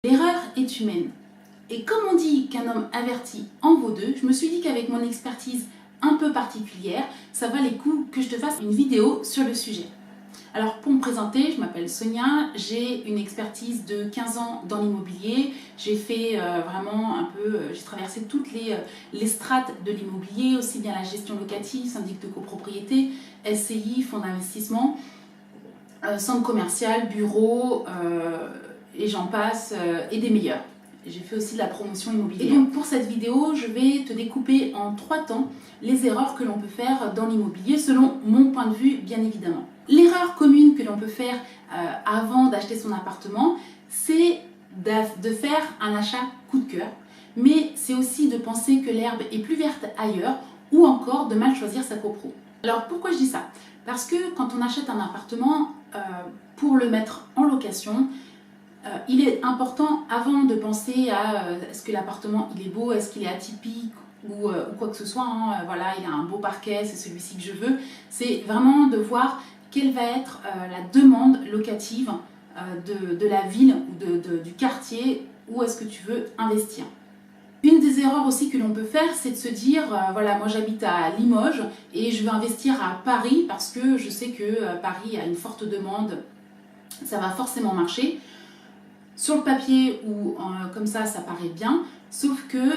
L'erreur est humaine. Et comme on dit qu'un homme averti en vaut deux, je me suis dit qu'avec mon expertise un peu particulière, ça valait le coup que je te fasse une vidéo sur le sujet. Alors pour me présenter, je m'appelle Sonia, j'ai une expertise de 15 ans dans l'immobilier. J'ai fait j'ai traversé toutes les strates de l'immobilier, aussi bien la gestion locative, syndic de copropriété, SCI, fonds d'investissement, centre commercial, bureau, et j'en passe, et des meilleurs. J'ai fait aussi de la promotion immobilière. Et donc pour cette vidéo, je vais te découper en 3 temps les erreurs que l'on peut faire dans l'immobilier selon mon point de vue, bien évidemment. L'erreur commune que l'on peut faire avant d'acheter son appartement, c'est de faire un achat coup de cœur, mais c'est aussi de penser que l'herbe est plus verte ailleurs ou encore de mal choisir sa copro. Alors pourquoi je dis ça? Parce que quand on achète un appartement, pour le mettre en location, il est important, avant de penser à est-ce que l'appartement il est beau, est-ce qu'il est atypique ou quoi que ce soit, voilà, il a un beau parquet, c'est celui-ci que je veux, c'est vraiment de voir quelle va être la demande locative de la ville ou du quartier où est-ce que tu veux investir. Une des erreurs aussi que l'on peut faire, c'est de se dire, voilà, moi j'habite à Limoges et je veux investir à Paris parce que je sais que Paris a une forte demande, ça va forcément marcher. Sur le papier ou comme ça paraît bien, sauf que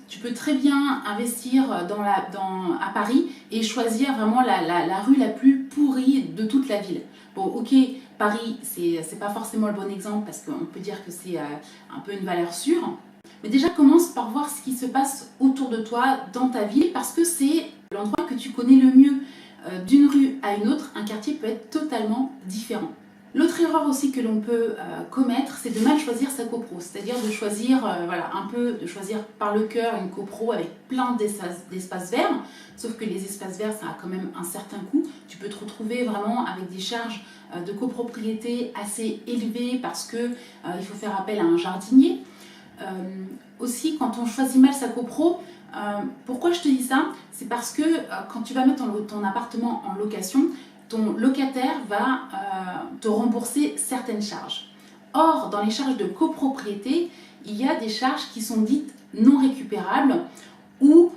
tu peux très bien investir à Paris et choisir vraiment la rue la plus pourrie de toute la ville. Bon, ok, Paris, c'est pas forcément le bon exemple parce qu'on peut dire que c'est un peu une valeur sûre. Mais déjà, commence par voir ce qui se passe autour de toi dans ta ville parce que c'est l'endroit que tu connais le mieux. D'une rue à une autre, un quartier peut être totalement différent. L'autre erreur aussi que l'on peut commettre, c'est de mal choisir sa copro, c'est-à-dire de choisir, de choisir par le cœur une copro avec plein d'espaces verts, sauf que les espaces verts, ça a quand même un certain coût. Tu peux te retrouver vraiment avec des charges de copropriété assez élevées parce que il faut faire appel à un jardinier. Aussi, quand on choisit mal sa copro, pourquoi je te dis ça? C'est parce que quand tu vas mettre ton appartement en location, ton locataire va te rembourser certaines charges. Or, dans les charges de copropriété, il y a des charges qui sont dites non récupérables ou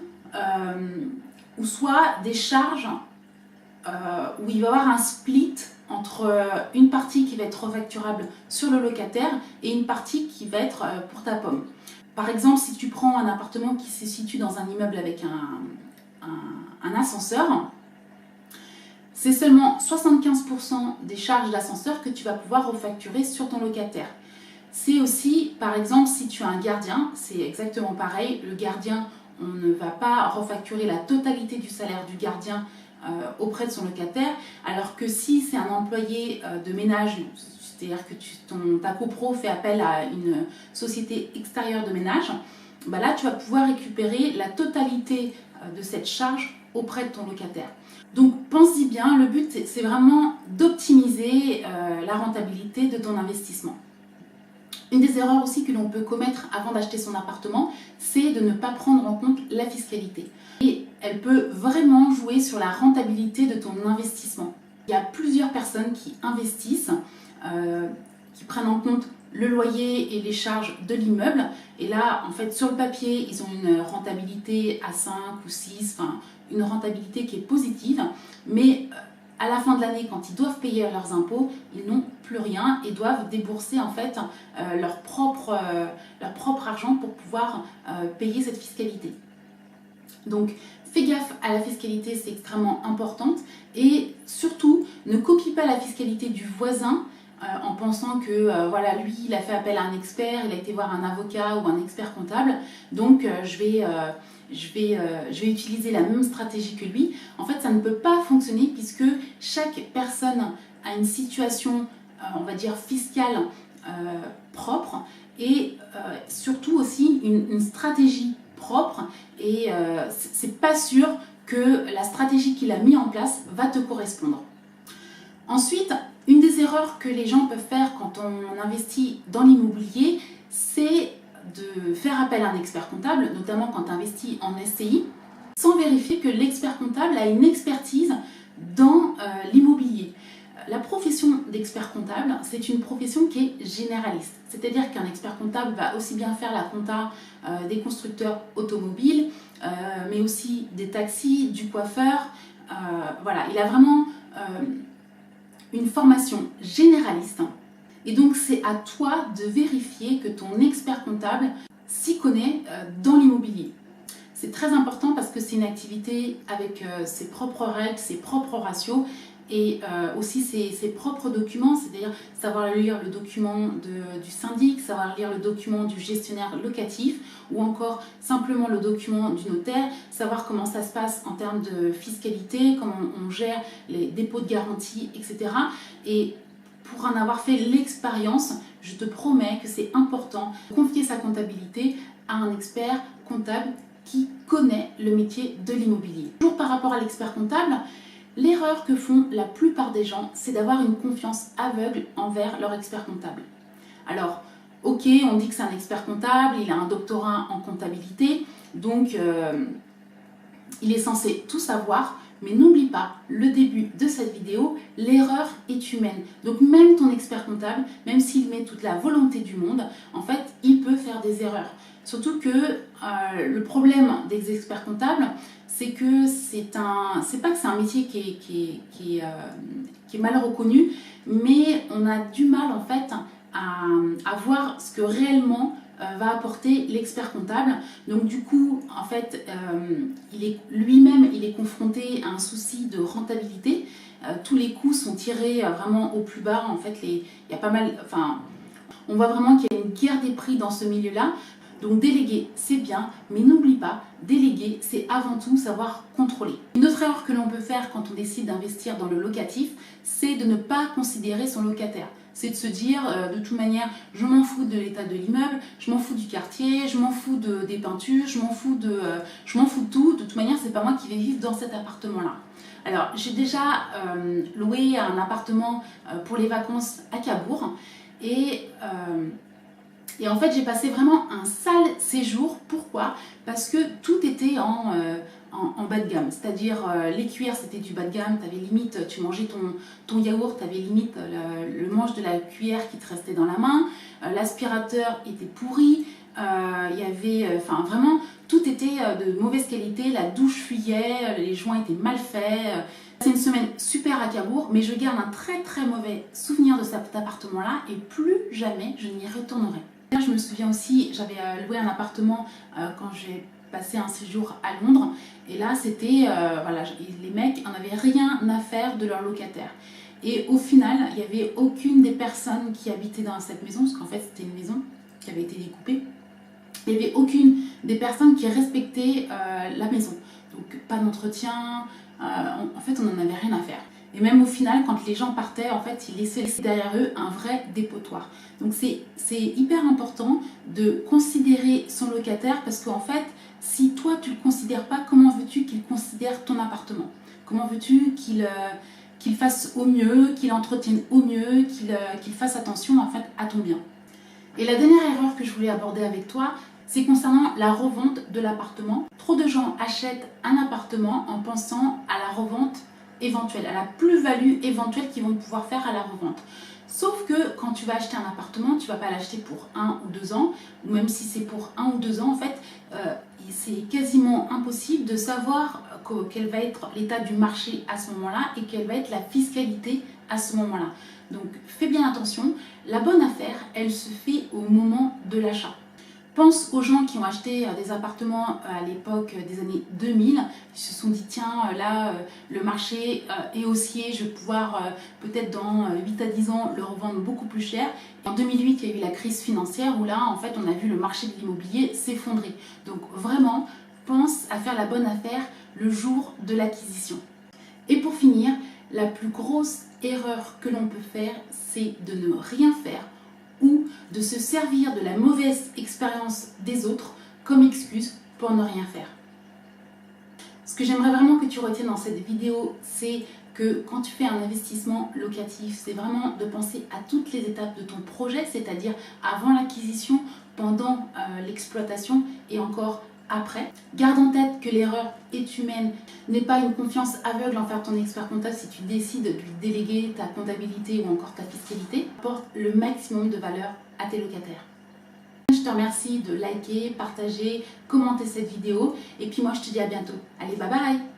soit des charges où il va y avoir un split entre une partie qui va être refacturable sur le locataire et une partie qui va être pour ta pomme. Par exemple, si tu prends un appartement qui se situe dans un immeuble avec un ascenseur, c'est seulement 75% des charges d'ascenseur que tu vas pouvoir refacturer sur ton locataire. C'est aussi, par exemple, si tu as un gardien, c'est exactement pareil. Le gardien, on ne va pas refacturer la totalité du salaire du gardien auprès de son locataire, alors que si c'est un employé de ménage, c'est-à-dire que ta copro fait appel à une société extérieure de ménage, bah là tu vas pouvoir récupérer la totalité de cette charge auprès de ton locataire. Donc pense-y bien, le but c'est vraiment d'optimiser la rentabilité de ton investissement. Une des erreurs aussi que l'on peut commettre avant d'acheter son appartement, c'est de ne pas prendre en compte la fiscalité. Et elle peut vraiment jouer sur la rentabilité de ton investissement. Il y a plusieurs personnes qui investissent, qui prennent en compte le loyer et les charges de l'immeuble. Et là, en fait, sur le papier, ils ont une rentabilité à 5 ou 6, enfin, une rentabilité qui est positive. Mais à la fin de l'année, quand ils doivent payer leurs impôts, ils n'ont plus rien et doivent débourser en fait leur propre argent pour pouvoir payer cette fiscalité. Donc, fais gaffe à la fiscalité, c'est extrêmement important. Et surtout, ne copie pas la fiscalité du voisin en pensant que voilà, lui, il a fait appel à un expert, il a été voir un avocat ou un expert comptable, donc je vais utiliser la même stratégie que lui. En fait, ça ne peut pas fonctionner puisque chaque personne a une situation, on va dire, fiscale propre et surtout aussi une stratégie propre et c'est pas sûr que la stratégie qu'il a mis en place va te correspondre. Ensuite, une des erreurs que les gens peuvent faire quand on investit dans l'immobilier, c'est de faire appel à un expert comptable, notamment quand tu investis en SCI, sans vérifier que l'expert comptable a une expertise dans l'immobilier. La profession d'expert comptable, c'est une profession qui est généraliste. C'est-à-dire qu'un expert comptable va aussi bien faire la compta des constructeurs automobiles, mais aussi des taxis, du coiffeur. Voilà, il a vraiment une formation généraliste. Et donc c'est à toi de vérifier que ton expert comptable s'y connaît dans l'immobilier. C'est très important parce que c'est une activité avec ses propres règles, ses propres ratios et aussi ses propres documents, c'est-à-dire savoir lire le document du syndic, savoir lire le document du gestionnaire locatif ou encore simplement le document du notaire, savoir comment ça se passe en termes de fiscalité, comment on gère les dépôts de garantie, etc. Et pour en avoir fait l'expérience, je te promets que c'est important de confier sa comptabilité à un expert comptable qui connaît le métier de l'immobilier. Toujours par rapport à l'expert comptable, l'erreur que font la plupart des gens, c'est d'avoir une confiance aveugle envers leur expert comptable. Alors, ok, on dit que c'est un expert comptable, il a un doctorat en comptabilité, donc il est censé tout savoir, mais n'oublie pas, le début de cette vidéo, l'erreur est humaine. Donc même ton expert comptable, même s'il met toute la volonté du monde, en fait, il peut faire des erreurs. Surtout que le problème des experts comptables, c'est que c'est pas que c'est un métier qui est mal reconnu, mais on a du mal en fait à voir ce que réellement va apporter l'expert comptable. Donc du coup, en fait, lui-même, il est confronté à un souci de rentabilité. Tous les coûts sont tirés vraiment au plus bas. En fait, il y a pas mal, enfin, on voit vraiment qu'il y a une guerre des prix dans ce milieu-là. Donc déléguer, c'est bien, mais n'oublie pas, déléguer, c'est avant tout savoir contrôler. Une autre erreur que l'on peut faire quand on décide d'investir dans le locatif, c'est de ne pas considérer son locataire. C'est de se dire, de toute manière, je m'en fous de l'état de l'immeuble, je m'en fous du quartier, je m'en fous des peintures, je m'en fous de tout. De toute manière, c'est pas moi qui vais vivre dans cet appartement-là. Alors, j'ai déjà loué un appartement pour les vacances à Cabourg et en fait, j'ai passé vraiment un sale séjour. Pourquoi? Parce que tout était en bas de gamme. C'est-à-dire, les cuillères, c'était du bas de gamme. Tu avais limite, tu mangeais ton yaourt, tu avais limite le manche de la cuillère qui te restait dans la main. L'aspirateur était pourri. Il y avait, enfin, vraiment, tout était de mauvaise qualité. La douche fuyait, les joints étaient mal faits. C'est une semaine super à Cabourg, mais je garde un très très mauvais souvenir de cet appartement-là et plus jamais je n'y retournerai. Je me souviens aussi, j'avais loué un appartement quand j'ai passé un séjour à Londres et là c'était, voilà, les mecs n'en avaient rien à faire de leur locataire. Et au final, il n'y avait aucune des personnes qui habitaient dans cette maison, parce qu'en fait c'était une maison qui avait été découpée, il n'y avait aucune des personnes qui respectait la maison. Donc pas d'entretien, en fait on n'en avait rien à faire. Et même au final, quand les gens partaient, en fait, ils laissaient derrière eux un vrai dépotoir. Donc c'est hyper important de considérer son locataire parce qu'en fait, si toi tu ne le considères pas, comment veux-tu qu'il considère ton appartement? Comment veux-tu qu'il fasse au mieux, qu'il entretienne au mieux, qu'il fasse attention en fait à ton bien? Et la dernière erreur que je voulais aborder avec toi, c'est concernant la revente de l'appartement. Trop de gens achètent un appartement en pensant à la revente éventuelle, à la plus-value éventuelle qu'ils vont pouvoir faire à la revente. Sauf que quand tu vas acheter un appartement, tu ne vas pas l'acheter pour 1 ou 2 ans, ou même si c'est pour 1 ou 2 ans, en fait, c'est quasiment impossible de savoir quel va être l'état du marché à ce moment-là et quelle va être la fiscalité à ce moment-là. Donc fais bien attention, la bonne affaire, elle se fait au moment de l'achat. Pense aux gens qui ont acheté des appartements à l'époque des années 2000, qui se sont dit tiens là le marché est haussier, je vais pouvoir peut-être dans 8 à 10 ans le revendre beaucoup plus cher. Et en 2008 il y a eu la crise financière où là en fait on a vu le marché de l'immobilier s'effondrer. Donc vraiment pense à faire la bonne affaire le jour de l'acquisition. Et pour finir, la plus grosse erreur que l'on peut faire, c'est de ne rien faire ou de se servir de la mauvaise expérience des autres comme excuse pour ne rien faire. Ce que j'aimerais vraiment que tu retiennes dans cette vidéo, c'est que quand tu fais un investissement locatif, c'est vraiment de penser à toutes les étapes de ton projet, c'est-à-dire avant l'acquisition, pendant l'exploitation et encore après. Garde en tête que l'erreur est humaine, n'aie pas une confiance aveugle envers ton expert comptable si tu décides de lui déléguer ta comptabilité ou encore ta fiscalité. Apporte le maximum de valeur à tes locataires. Je te remercie de liker, partager, commenter cette vidéo et puis moi je te dis à bientôt. Allez, bye bye!